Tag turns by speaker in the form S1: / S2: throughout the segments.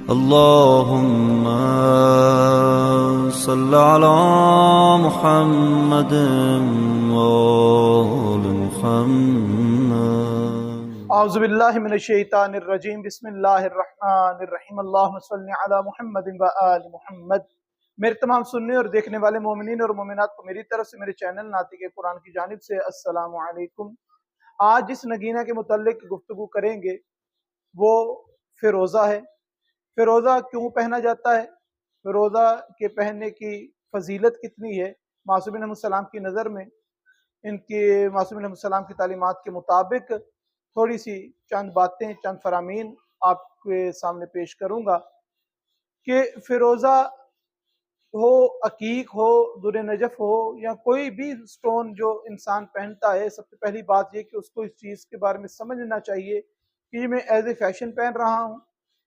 S1: اللهم صل على محمد وآل محمد۔
S2: اعوذ باللہ من الشیطان الرجیم، بسم اللہ الرحمن الرحیم، اللہم صل علی محمد و آل محمد۔ میرے تمام سننے اور دیکھنے والے مومنین اور مومنات کو میری طرف سے، میرے چینل ناطق قرآن کی جانب سے السلام علیکم۔ آج جس نگینہ کے متعلق گفتگو کریں گے وہ فیروزہ ہے۔ فیروزہ کیوں پہنا جاتا ہے؟ فیروزہ کے پہننے کی فضیلت کتنی ہے؟ معصومین علیہ السلام کی نظر میں، معصومین علیہ السلام کی تعلیمات کے مطابق تھوڑی سی چند باتیں، چند فرامین آپ کے سامنے پیش کروں گا کہ فیروزہ ہو، عقیق ہو، در نجف ہو، یا کوئی بھی سٹون جو انسان پہنتا ہے، سب سے پہلی بات یہ کہ اس کو اس چیز کے بارے میں سمجھنا چاہیے کہ یہ میں ایز اے فیشن پہن رہا ہوں،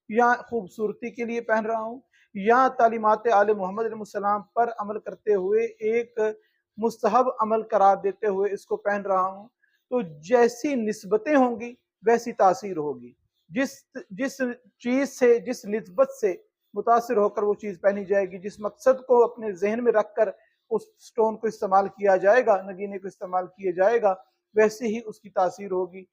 S2: یا خوبصورتی کے لیے پہن رہا ہوں، یا تعلیمات آل محمد علیہ السلام پر عمل کرتے ہوئے ایک مستحب عمل قرار دیتے ہوئے اس کو پہن رہا ہوں۔ تو جیسی نسبتیں ہوں گی ویسی تاثیر ہوگی۔ جس چیز سے، جس نسبت سے متاثر ہو کر وہ چیز پہنی جائے گی، جس مقصد کو اپنے ذہن میں رکھ کر اس سٹون کو استعمال کیا جائے گا، نگینے کو استعمال کیا جائے گا، ویسے ہی اس کی تاثیر ہوگی۔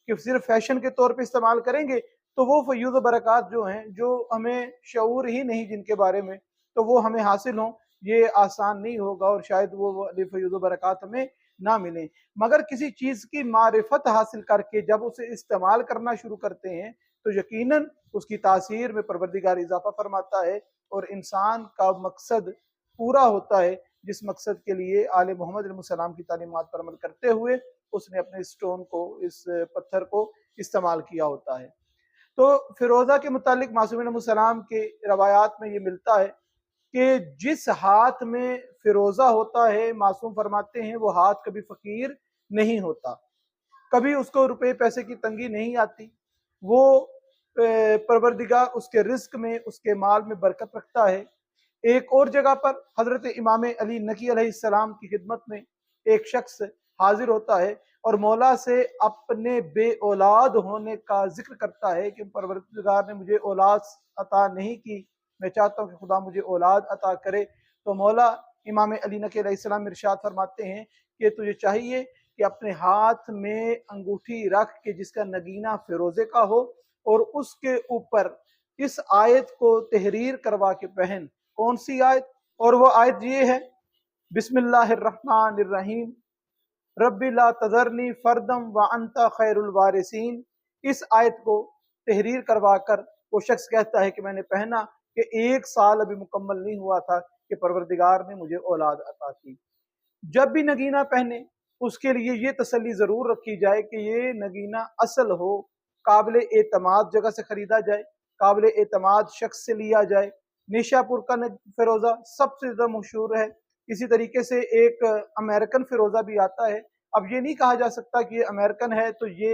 S2: کہ صرف فیشن کے طور پہ استعمال کریں گے تو وہ فیوز و برکات جو ہیں، جو ہمیں شعور ہی نہیں جن کے بارے میں، تو وہ ہمیں حاصل ہوں، یہ آسان نہیں ہوگا، اور شاید وہ فیوز و برکات ہمیں نہ ملیں۔ مگر کسی چیز کی معرفت حاصل کر کے جب اسے استعمال کرنا شروع کرتے ہیں تو یقیناً اس کی تاثیر میں پروردگار اضافہ فرماتا ہے، اور انسان کا مقصد پورا ہوتا ہے، جس مقصد کے لیے آل محمد علیہ السلام کی تعلیمات پر عمل کرتے ہوئے اس نے اپنے سٹون کو، اس پتھر کو استعمال کیا ہوتا ہے۔ تو فیروزہ کے متعلق معصومین علیہ السلام کے روایات میں یہ ملتا ہے کہ جس ہاتھ میں فیروزہ ہوتا ہے، معصوم فرماتے ہیں وہ ہاتھ کبھی فقیر نہیں ہوتا، کبھی اس کو روپے پیسے کی تنگی نہیں آتی، وہ پروردگار اس کے رزق میں، اس کے مال میں برکت رکھتا ہے۔ ایک اور جگہ پر حضرت امام علی نقی علیہ السلام کی خدمت میں ایک شخص حاضر ہوتا ہے اور مولا سے اپنے بے اولاد ہونے کا ذکر کرتا ہے کہ پروردگار نے مجھے اولاد عطا نہیں کی، میں چاہتا ہوں کہ خدا مجھے اولاد عطا کرے۔ تو مولا امام علی نقی علیہ السلام ارشاد فرماتے ہیں کہ تجھے چاہیے کہ اپنے ہاتھ میں انگوٹھی رکھ کے جس کا نگینہ فیروزے کا ہو، اور اس کے اوپر اس آیت کو تحریر کروا کے پہن۔ کون سی آیت؟ اور وہ آیت یہ ہے، بسم اللہ الرحمن الرحیم، رب لا تذرنی فردم وانت خیر الوارثین۔ اس آیت کو تحریر کروا کر وہ شخص کہتا ہے کہ میں نے پہنا کہ 1 سال ابھی مکمل نہیں ہوا تھا کہ پروردگار نے مجھے اولاد عطا کی۔ جب بھی نگینہ پہنے اس کے لیے یہ تسلی ضرور رکھی جائے کہ یہ نگینہ اصل ہو، قابل اعتماد جگہ سے خریدا جائے، قابل اعتماد شخص سے لیا جائے۔ نیشا پور کا فیروزہ سب سے زیادہ مشہور ہے۔ اسی طریقے سے ایک امریکن فیروزہ بھی آتا ہے۔ اب یہ نہیں کہا جا سکتا کہ یہ امریکن ہے تو یہ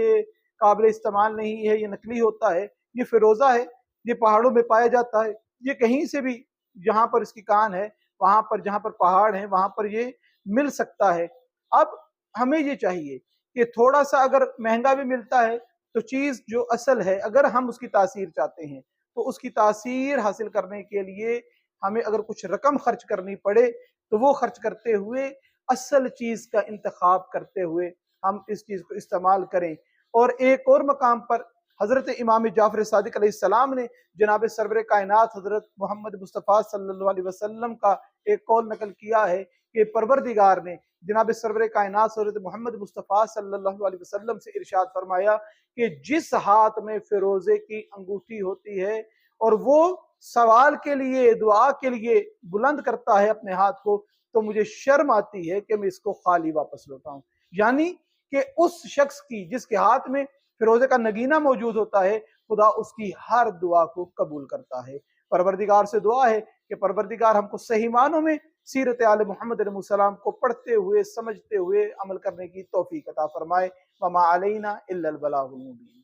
S2: قابل استعمال نہیں ہے، یہ نقلی ہوتا ہے۔ یہ فیروزہ ہے، یہ پہاڑوں میں پایا جاتا ہے، یہ کہیں سے بھی جہاں پر اس کی کان ہے، وہاں پر جہاں پر پہاڑ ہیں وہاں پر یہ مل سکتا ہے۔ اب ہمیں یہ چاہیے کہ تھوڑا سا اگر مہنگا بھی ملتا ہے تو چیز جو اصل ہے، اگر ہم اس کی تاثیر چاہتے ہیں تو اس کی تاثیر حاصل کرنے کے لیے ہمیں اگر کچھ رقم خرچ کرنی پڑے تو وہ خرچ کرتے ہوئے، اصل چیز کا انتخاب کرتے ہوئے ہم اس چیز کو استعمال کریں۔ اور ایک اور مقام پر حضرت امام جعفر صادق علیہ السلام نے جناب سرور کائنات حضرت محمد مصطفیٰ صلی اللہ علیہ وسلم کا ایک قول نقل کیا ہے کہ پروردگار نے جناب سرور کائنات حضرت محمد مصطفیٰ صلی اللہ علیہ وسلم سے ارشاد فرمایا کہ جس ہاتھ میں فیروزے کی انگوٹھی ہوتی ہے اور وہ سوال کے لیے، دعا کے لیے بلند کرتا ہے اپنے ہاتھ کو، تو مجھے شرم آتی ہے کہ میں اس کو خالی واپس لوٹاؤں۔ یعنی کہ اس شخص کی جس کے ہاتھ میں فیروزے کا نگینہ موجود ہوتا ہے، خدا اس کی ہر دعا کو قبول کرتا ہے۔ پروردگار سے دعا ہے کہ پروردگار ہم کو صحیح معنوں میں سیرت آل محمد علیہ السلام کو پڑھتے ہوئے، سمجھتے ہوئے عمل کرنے کی توفیق عطا فرمائے۔ وما علینا الا البلاغ المبین۔